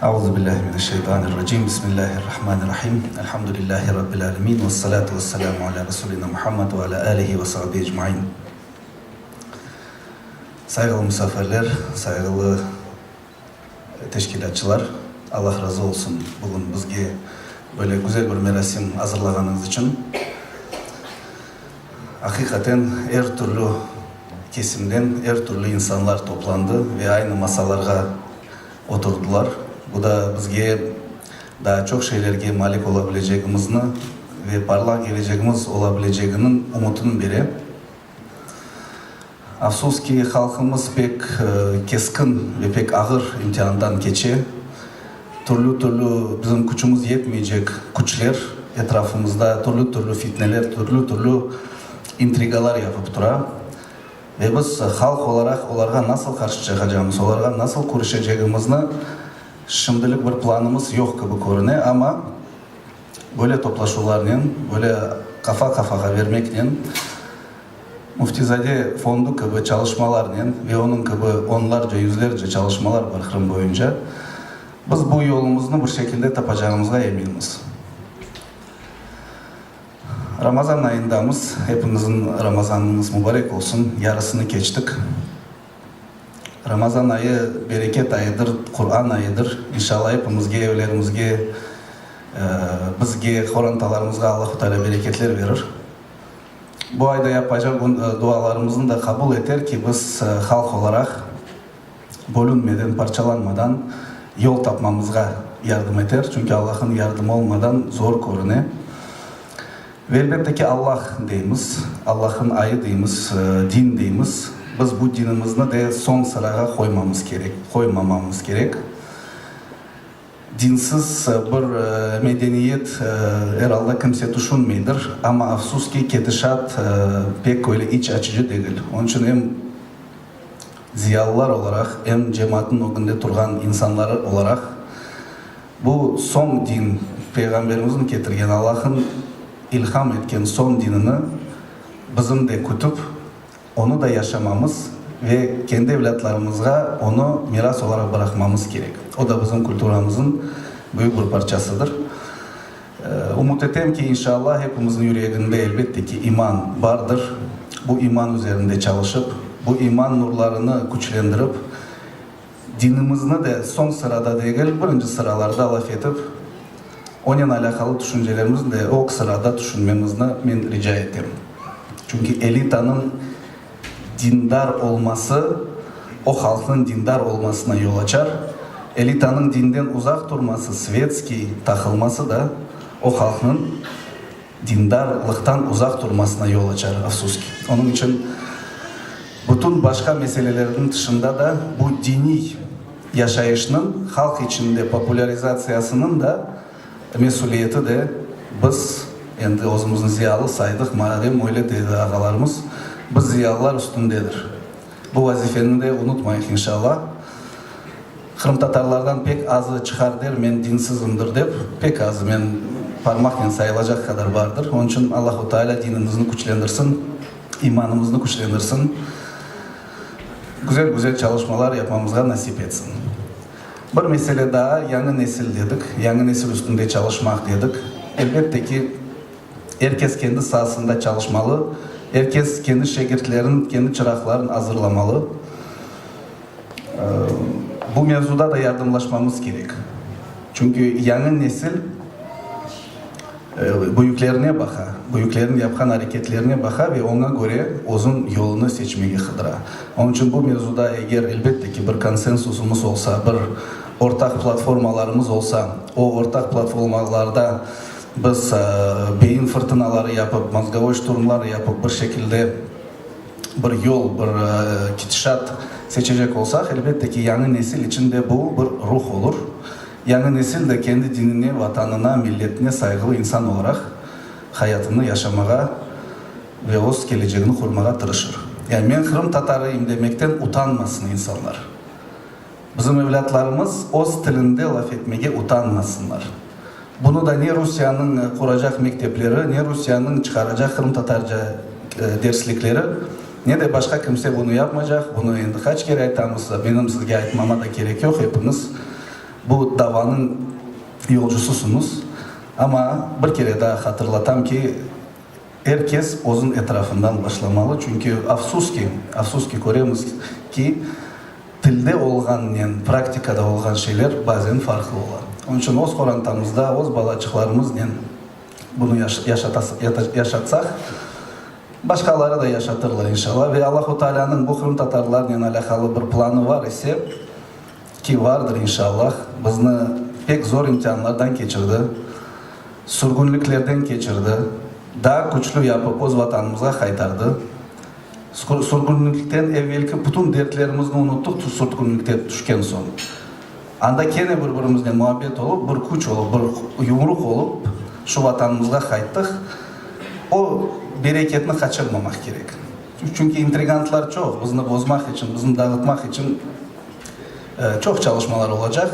Euzubillahimineşşeytanirracim. Bismillahirrahmanirrahim. Elhamdülillahi Rabbil alemin. Ve salatu ve selamu ala Resulina Muhammed ve ala alihi ve sahbihi ecmain. Saygılı misafirler, saygılı teşkilatçılar, Allah razı olsun bugün bizge böyle güzel bir merasim hazırlaganınız için. Hakikaten her türlü kesimden her türlü insanlar toplandı ve aynı masalarga oturdular. Bu da bizge daha çok şeylerge malik olabileceğimizni ve parlak geleceğimiz olabileceğinin umutunu biri. Afsus ki halkımız pek keskin ve pek ağır imtihandan geçe. Türlü bizim gücümüz yetmeyecek güçler etrafımızda türlü fitneler, türlü intrigalar yapıp dura. Ve biz halk olarak onlara nasıl karşı çıkacağımız, onlara nasıl kuruşacağımızı şimdilik bir planımız yok gibi görünüyor ama böyle toplaşularla, böyle kafa kafaya vermekle Muftizade fondu gibi çalışmalarla ve onun gibi onlarca, yüzlerce çalışmalar var Kırım boyunca. Biz bu yolumuzu bu şekilde tapacağımıza eminiz. Ramazan ayındamız. Hepinizin Ramazanınız mübarek olsun. Yarısını geçtik. Ramazan ayı bereket ayıdır, Kur'an ayıdır. İnşallah hepimizge, evlerimizge, bizge, horantalarımızga Allah-u Teala bereketler verir. Bu ayda yapacak dualarımızın da kabul eder ki biz halk olarak bölünmeden, parçalanmadan yol tapmamızga yardım eder. Çünkü Allah'ın yardımı olmadan zor görünüyor. Ve elbette ki Allah deyimiz, Allah'ın ayı deyimiz, din deyimiz. Biz bu dinimizni de son sıraya koymamamız gerek. Dinsiz bir medeniyet herhalde kimse düşünmeydir. Ama afsus ki kedişat pek öyle iç açıcı değil. Onun için hem ziyalılar olarak hem cemaatin önünde durgan insanlar olarak bu son din, Peygamberimizin getirgen Allah'ın ilham etken son dinini bizim de kutup onu da yaşamamız ve kendi evlatlarımıza onu miras olarak bırakmamız gerek. O da bizim kültürümüzün büyük bir parçasıdır. Umut etem ki inşallah hepimizin yüreğinde elbette ki iman vardır. Bu iman üzerinde çalışıp, bu iman nurlarını güçlendirip, dinimizni de son sırada değil, birinci sıralarda laf etip, onun alakalı düşüncelerimizi de o sırada düşünmemizni ben rica ettim. Çünkü elitanın dindar olması o halkın dindar olmasına yol açar. Elitanın dinden uzak durması, svetski takılması da o halkın dindarlıktan uzak durmasına yol açar afsus ki. Onun için bütün başka meselelerin dışında da bu dini yaşayışının halk içinde popülarizasyasının da mesuliyeti de biz endi özümüzün ziyalı saydık madem öyle dedi ağalarımız. Biz ziyalılar üstündedir. Bu vazifeni de unutmayın inşallah. Kırım Tatarlardan pek azı çıkar der, men dinsizimdir dep, pek azı men parmakla sayılacak kadar vardır. Onun için Allah-u Teala dinimizni güçlendirsin, imanımızı güçlendirsin. Güzel çalışmalar yapmamıza nasip etsin. Bir mesele daha, yeni nesil dedik. Yeni nesil üstünde çalışmak dedik. Elbette ki herkes kendi sahasında çalışmalı. Herkes kendi şegirdlerin, kendi çıraklarını hazırlamalı. Bu mevzuda da yardımlaşmamız gerek. Çünkü yeni nesil büyüklerine baka, büyüklerin yapkan hareketlerine baka ve ona göre uzun yolunu seçmeye hıdıra. Onun için bu mevzuda eğer elbette ki bir konsensusumuz olsa, bir ortak platformalarımız olsa, o ortak platformalarda biz beyin fırtınaları yapıp, mozgovой штурмlar yapıp bir şekilde bir yol, bir gidişat seçecek olsak elbette ki yeni nesil içinde bu bir ruh olur. Yeni nesil de kendi dinine, vatanına, milletine saygılı insan olarak hayatını yaşamaya ve öz geleceğini kurmaya tırışır. Yani ben Kırım Tatarıyım demekten utanmasın insanlar. Bizim evlatlarımız öz tilinde laf etmeye utanmasınlar. Bunu da ne Rusya'nın kuracak mektepleri, ne Rusya'nın çıkaracak Kırım Tatarca derslikleri ne de başka kimse bunu yapmayacak. Bunu endi kaç kere aytamızsa benim sizge aytmama da gerek yok. Hepiniz bu davanın yolcususunuz. Ama bir kere daha hatırlatam ki herkes o'zun etrafından başlamalı. Çünkü afsuski göremiz ki tilde olgan, yani praktikada olgan şeyler bazen farklı olan. Onun için o'z korantamızda, o'z balacıklarımız yani bunu yaşatsak başkaları da yaşatırlar inşallah. Ve Allah-u Teala'nın bu Kırım Tatarlarla alakalı bir planı var ise ki vardır inşallah. Bizni pek zor imtihanlardan geçirdi. Sürgünlüklerden geçirdi. Daha güçlü yapıp o'z vatanımıza kaytardı. Sürgünlükten evvelki bütün dertlerimizni unuttuk, sürgünlükte düşken son. Anda kene birbirimizle muhabbet olup, bir kuch olup, bir yumruk olup şu vatanımıza kayttık. O bereketini kaçırmamak gerek. Çünkü intrigantlar çok, bizni bozmak için, bizni dağıtmak için çok çalışmalar olacak.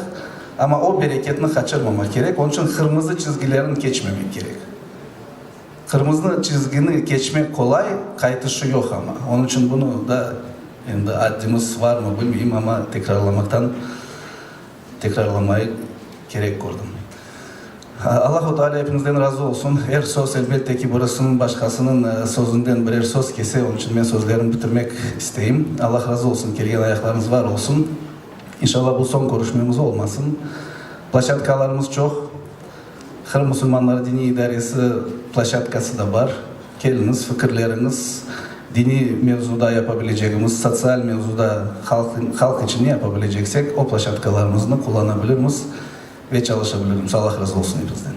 Ama o bereketini kaçırmamak gerek. Onun için kırmızı çizgilerini geçmemek gerek. Kırmızı çizgini geçmek kolay, kaytışı yok ama. Onun için bunu da yani adımız var mı bilmiyorum ama tekrarlamayı gerek gördüm. Allah-u Teala hepinizden razı olsun. Her söz elbette ki burasının başkasının sözünden birer söz kese. Onun için ben sözlerimi bitirmek isteyeyim. Allah razı olsun. Kelgen ayaklarınız var olsun. İnşallah bu son konuşmamız olmasın. Plaşatkalarımız çok. Kırım Müslümanları Dini İdaresi plaşatkası da var. Geliniz, fikirleriniz, dini mevzuda yapabileceğimiz, sosyal mevzuda halk için ne yapabileceksek o plaşatkalarımızı kullanabiliriz ve çalışabiliriz. Allah razı olsun hepinizden.